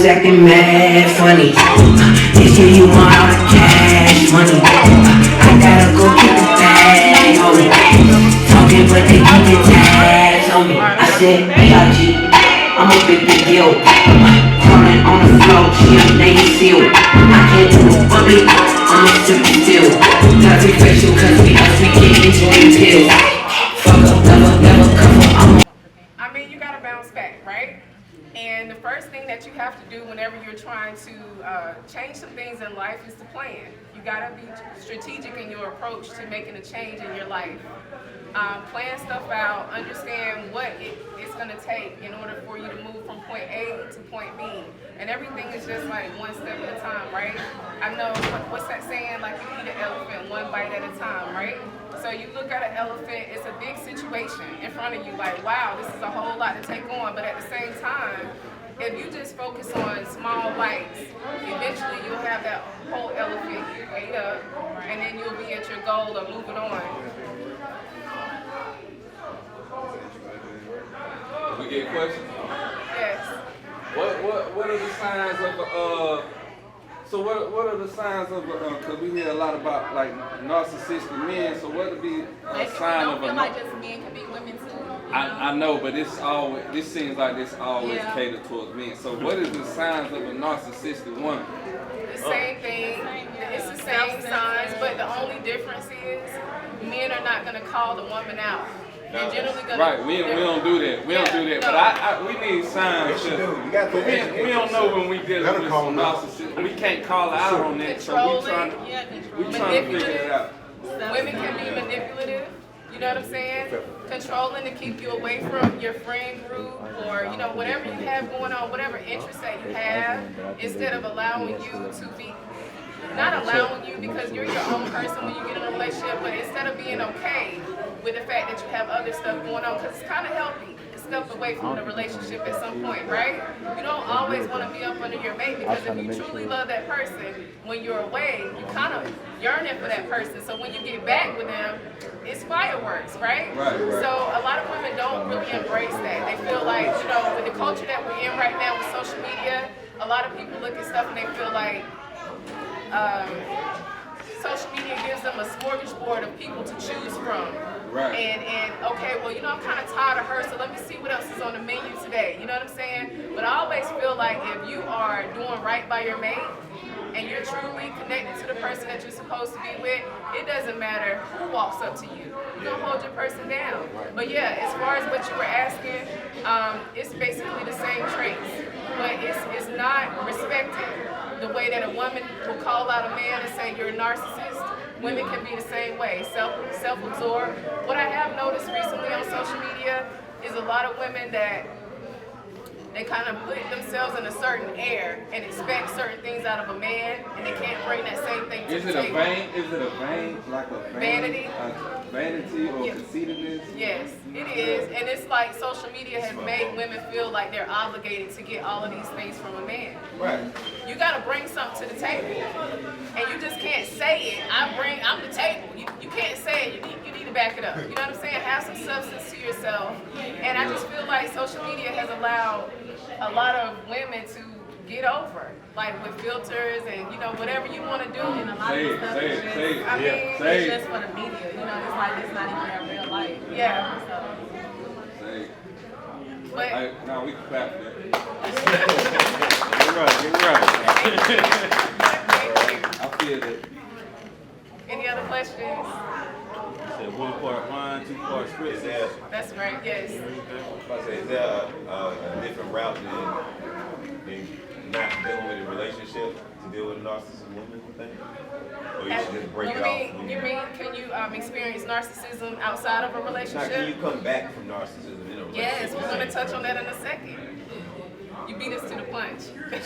acting mad funny. This year you want all the cash money. I gotta go get the bag on me. Talking but they keep the tabs on me. I said, B.I.G. I'm a big deal. Crawling on the floor, she a name seal. I can't do it public, I'm a stupid still. Gotta be facial cause we get into the pills. Fuck up, never cover, I'm I mean, you gotta bounce back, right? And the first thing that you have to do whenever you're trying to change some things in life is to plan. You gotta be strategic in your approach to making a change in your life. Plan stuff out, understand what it's gonna take in order for you to move from point A to point B. And everything is just like one step at a time, right? I know, what's that saying? Like you eat an elephant one bite at a time, right? So you look at an elephant, it's a big situation in front of you, like, wow, this is a whole lot to take on. But at the same time, if you just focus on small bites, eventually you'll have that whole elephant ate up, and then you'll be at your goal of moving on. We get questions? Yes. What are the signs of so what are the signs of because we hear a lot about like narcissistic men, so what would be a sign of a... Don't feel like just men can be women too. I know, but this seems like it's always catered towards men. So what is the signs of a narcissistic woman? The same thing. It's the same signs, but the only difference is men are not going to call the woman out. They're generally gonna, right, we don't do that. We don't do that. No. But we need signs. We don't know when we dealing with some narcissist. We can't call out on that. So we trying to figure it out. Women can be manipulative. You know what I'm saying? Controlling to keep you away from your friend group or, you know, whatever you have going on, whatever interests that you have, instead of allowing you to be, not allowing you because you're your own person when you get in a relationship, but instead of being okay with the fact that you have other stuff going on, because it's kind of healthy to step away from the relationship at some point, right? You don't always want to be up under your mate, because if you truly love that person, when you're away, you kind of yearning for that person. So when you get back with them, it's fireworks, right? So a lot of women don't really embrace that. They feel like, you know, with the culture that we're in right now with social media, a lot of people look at stuff and they feel like social media gives them a smorgasbord of people to choose from. Right. And okay, well, you know, I'm kind of tired of her, so let me see what else is on the menu today. You know what I'm saying? But I always feel like if you are doing right by your mate and you're truly connected to the person that you're supposed to be with, it doesn't matter who walks up to you. You're going to hold your person down. But yeah, as far as what you were asking, it's basically the same traits. But it's not respected. The way that a woman will call out a man and say you're a narcissist, women can be the same way, self-absorbed. What I have noticed recently on social media is a lot of women that they kind of put themselves in a certain air and expect certain things out of a man, and they can't bring that same thing to the table. Is it a vain, like a vanity? Vanity or conceitedness? Yes, it is. And it's like social media has made women feel like they're obligated to get all of these things from a man. Right. You got to bring something to the table. And you just can't say it, I'm the table. You can't say it, you need to back it up. You know what I'm saying? Have some substance to yourself. And I just feel like social media has allowed a lot of women to get over, like with filters and, you know, whatever you want to do. And a lot of stuff is just, it's just for the media. You know, it's like it's not even real life. Yeah. So. But no, we can clap for that. Get right. I feel that. Any other questions? Said 1 part wine, 2 parts Spritzer. That's right, yes. Is there a different route than not dealing with a relationship to deal with a narcissistic woman thing? Or you should just break it off? You mean, can you experience narcissism outside of a Now, relationship? can you come back from narcissism in a relationship? Yes, we're going to touch on that in a second. You beat us to the punch. You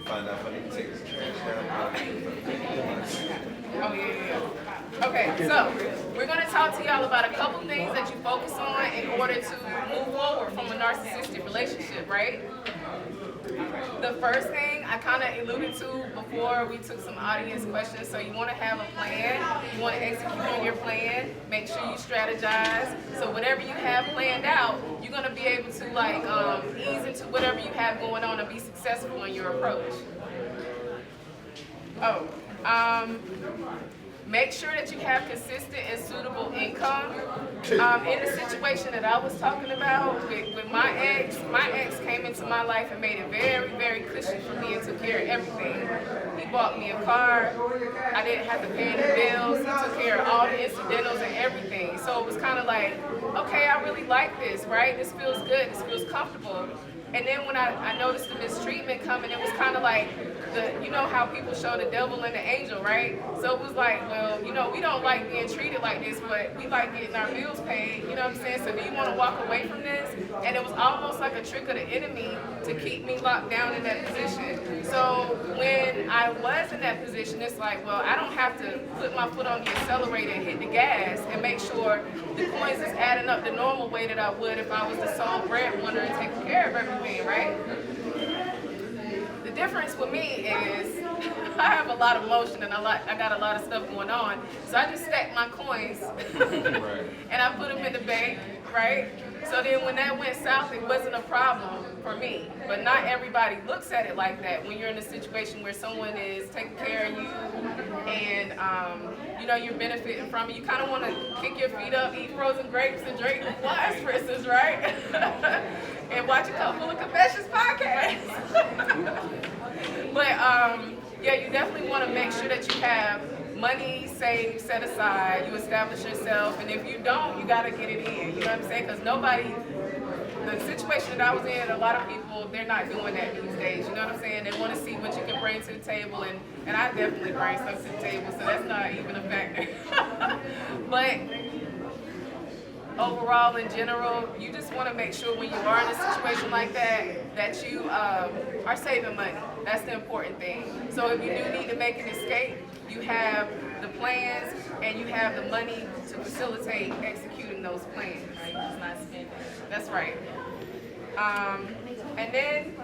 find out if I need to take this trash down. Oh, yeah. Okay, so we're going to talk to y'all about a couple things that you focus on in order to move forward from a narcissistic relationship, right? The first thing I kind of alluded to before we took some audience questions. So you want to have a plan. You want to execute on your plan. Make sure you strategize. So whatever you have planned out, you're going to be able to like ease into whatever you have going on and be successful in your approach. Make sure that you have consistent and suitable income. In the situation that I was talking about with my ex came into my life and made it very, very cushy for me and took care of everything. He bought me a car. I didn't have to pay any bills. He took care of all the incidentals and everything. So it was kind of like, okay, I really like this, right? This feels good. This feels comfortable. And then when I noticed the mistreatment coming, it was kind of like, you know how people show the devil and the angel, right? So it was like, well, you know, we don't like being treated like this, but we like getting our bills paid, you know what I'm saying? So do you want to walk away from this? And it was almost like a trick of the enemy to keep me locked down in that position. So when I was in that position, it's like, well, I don't have to put my foot on the accelerator and hit the gas and make sure the coins is adding up the normal way that I would if I was the sole breadwinner and taking care of everything, right? The difference with me is I have a lot of motion and I got a lot of stuff going on. So I just stack my coins and I put them in the bank, right? So then when that went south, it wasn't a problem for me. But not everybody looks at it like that. When you're in a situation where someone is taking care of you and you know, you're benefiting from it, you kind of want to kick your feet up, eat frozen grapes and drink wine spritzers, right? And watch a couple of Confessions podcasts. But yeah, you definitely want to make sure that you have money saved, set aside, you establish yourself, and if you don't, you got to get it in, you know what I'm saying? Because nobody, the situation that I was in, a lot of people, they're not doing that these days, you know what I'm saying? They want to see what you can bring to the table, and I definitely bring something to the table, so that's not even a factor. But overall, in general, you just want to make sure when you are in a situation like that, that you are saving money. That's the important thing. So if you do need to make an escape, you have the plans and you have the money to facilitate executing those plans. Right, just not spending. That's right. And then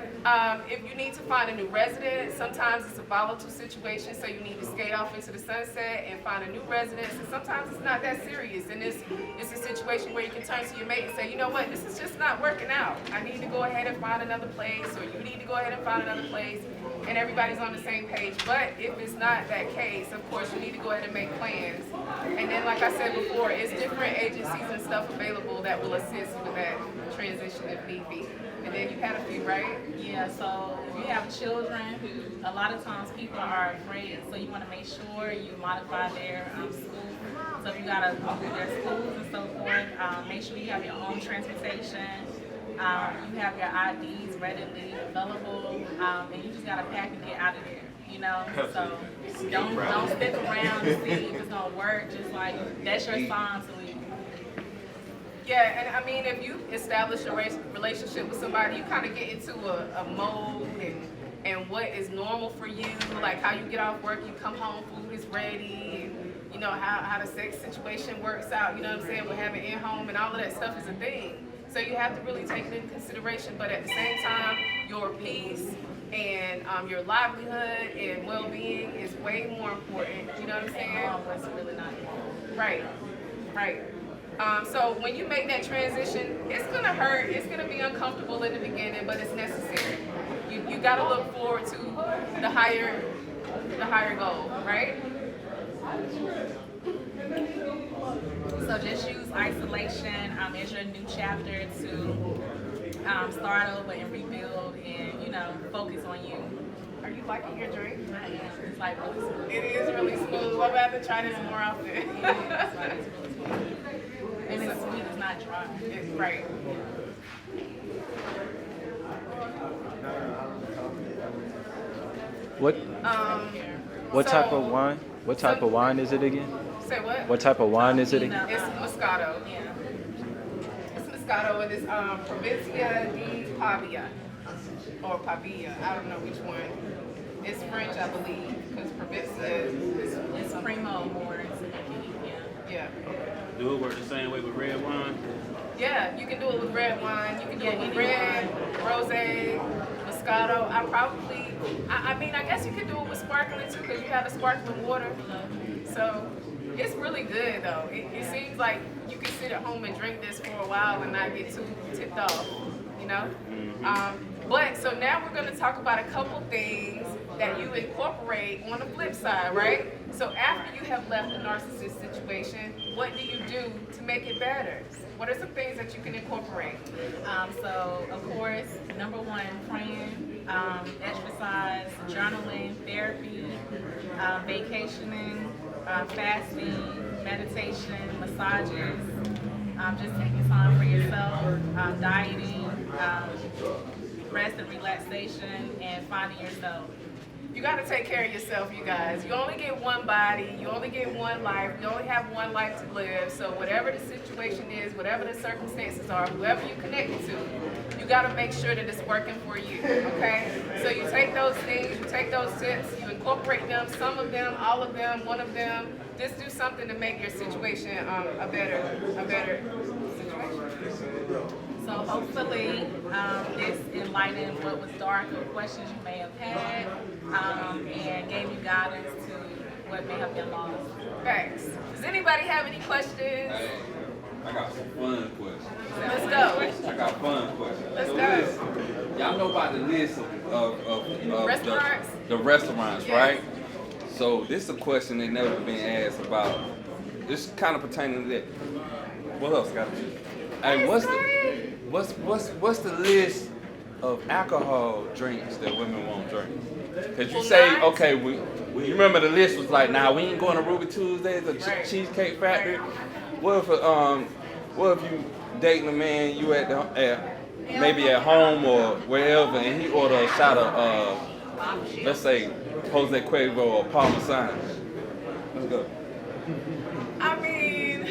if you need to find a new resident, sometimes it's a volatile situation, so you need to skate off into the sunset and find a new residence. And sometimes it's not that serious, and it's a situation where you can turn to your mate and say, you know what, this is just not working out. I need to go ahead and find another place, or you need to go ahead and find another place, and everybody's on the same page. But if it's not that case, of course, you need to go ahead and make plans. And then, like I said before, it's different agencies and stuff available that will assist with that transition if need be. And then you had a few, right? Yeah, so if you have children, a lot of times people are afraid, so you want to make sure you modify their school. So if you got to do their schools and so forth, make sure you have your own transportation. You have your IDs readily available, and you just got to pack and get out of there. You know, so don't stick around and see if it's gonna work. Just like that's your sign to leave. Yeah, and I mean, if you establish a relationship with somebody, you kind of get into a mode and what is normal for you, like how you get off work, you come home, food is ready, and you know how the sex situation works out. You know what I'm saying? With having in-home and all of that stuff is a thing. So you have to really take it into consideration, but at the same time, your peace and your livelihood and well-being is way more important. You know what I'm saying? It's really not important. Right, right. So when you make that transition, it's gonna hurt. It's gonna be uncomfortable in the beginning, but it's necessary. You gotta look forward to the higher goal, right? So just use isolation as your new chapter to start over and rebuild and, you know, focus on you. Are you liking your drink? I am. It's like really smooth. It is really smooth. I'm gonna have to try this more often. It is. Like, it's really smooth. And it's sweet, it's not dry. It's right. What type of wine? What type of wine is it again? Say what? What type of wine is it again? It's Moscato. Yeah. It's Moscato, and it's Provincia di Pavia. Or Pavia, I don't know which one. It's French, I believe, because Provincia is It's primo more. yeah. Do it work the same way with red wine? Yeah, you can do it with red wine. You can do it with red, rosé, Moscato. I mean, I guess you could do it with sparkling too, because you have the sparkling water. So it's really good though. It seems like you can sit at home and drink this for a while and not get too tipped off, you know? But so now we're gonna talk about a couple things that you incorporate on the flip side, right? So after you have left the narcissist situation, what do you do to make it better? What are some things that you can incorporate? So, of course, number one, praying, exercise, journaling, therapy, vacationing, fasting, meditation, massages, just taking time for yourself, dieting, rest and relaxation, and finding yourself. You got to take care of yourself, you guys. You only get one body. You only get one life. You only have one life to live. So whatever the situation is, whatever the circumstances are, whoever you connected to, you got to make sure that it's working for you, okay? So you take those things, you take those tips, you incorporate them, some of them, all of them, one of them. Just do something to make your situation a better situation. So hopefully this enlightened what was dark or questions you may have had and gave you guidance to what may have been lost. Thanks. Does anybody have any questions? Hey, I got some fun questions. Let's go. I got fun questions. Let's So go. listen, y'all know about the list of Restaurants? the restaurants, Yes. right? So this is a question that never been asked about. This kind of pertaining to that. What else, Scott? Hey, what's the list of alcohol drinks that women won't drink? Cause you Well, say, not- okay, we you remember the list was like, nah, we ain't going to Ruby Tuesdays or Right. Cheesecake Factory. What if you dating a man, you maybe at home or wherever, and he order a shot of let's say Jose Cuervo or Parmesan. Let's go. I mean,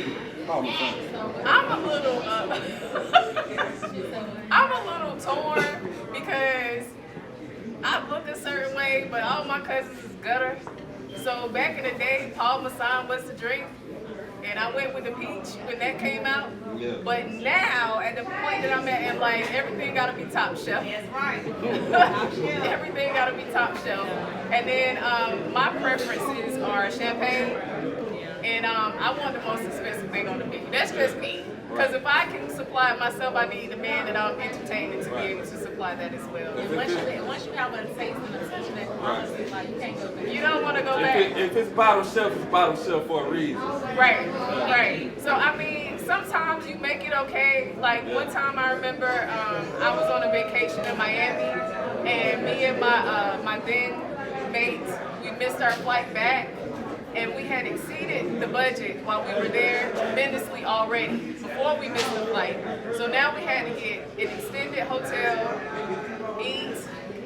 Parmesan. I'm a little torn because I look a certain way, but all my cousins is gutter. So back in the day, Parmesan was the drink, and I went with the peach when that came out. Yeah. But now, at the point that I'm at in life, everything gotta be top shelf. That's right. Everything gotta be top shelf. And then my preferences are champagne. And I want the most expensive thing on the menu. That's just me. Because if I can supply it myself, I need the man that I'm entertaining to be able to supply that as well. And once you have a taste and a touch of that quality, like you can't go back. You don't want to go back. If it's bottom shelf, it's bottom shelf for a reason. Right. So, I mean, sometimes you make it okay. Like, one time I remember I was on a vacation in Miami, and me and my then mate, we missed our flight back, and we had exceeded the budget while we were there tremendously already before we missed the flight. So now we had to get an extended hotel, eat.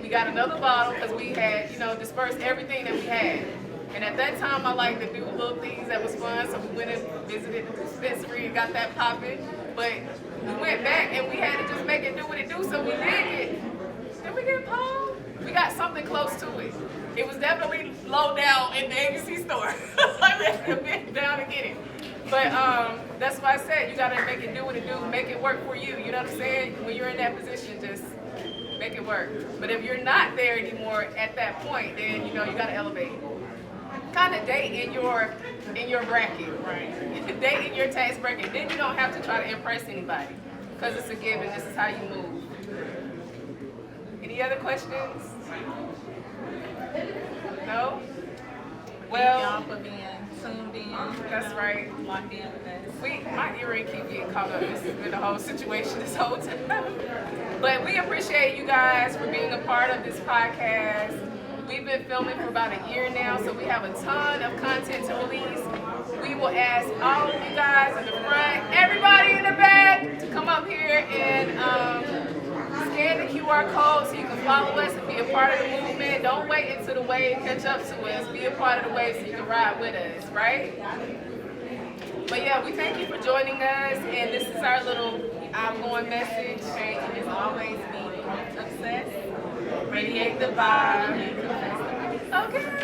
We got another bottle because we had, dispersed everything that we had. And at that time, I liked to do little things that was fun. So we went and visited the dispensary and got that popping. But we went back and we had to just make it do what it do. So we did we get Paul? We got something close to it. It was definitely low down in the ABC store. Like we had to bend down and get it. But that's why I said you gotta make it do what it do, make it work for you. You know what I'm saying? When you're in that position, just make it work. But if you're not there anymore at that point, then you gotta elevate. Kind of date in your bracket, right? Date in your tax bracket. Then you don't have to try to impress anybody, because it's a given. This is how you move. Any other questions? No? Thank y'all for being tuned in. That's right. Locked in with us. My earring keep getting caught up. This has been the whole situation this whole time. But we appreciate you guys for being a part of this podcast. We've been filming for about a year now, so we have a ton of content to release. We will ask all of you guys in the front, everybody in the back, to come up here and scan the QR code so you can follow us and be a part of the movement. Don't wait until the wave catch up to us. Be a part of the wave so you can ride with us, right? But yeah, we thank you for joining us, and this is our little outgoing message. And as always, be obsessed, Radiate the vibe. Okay.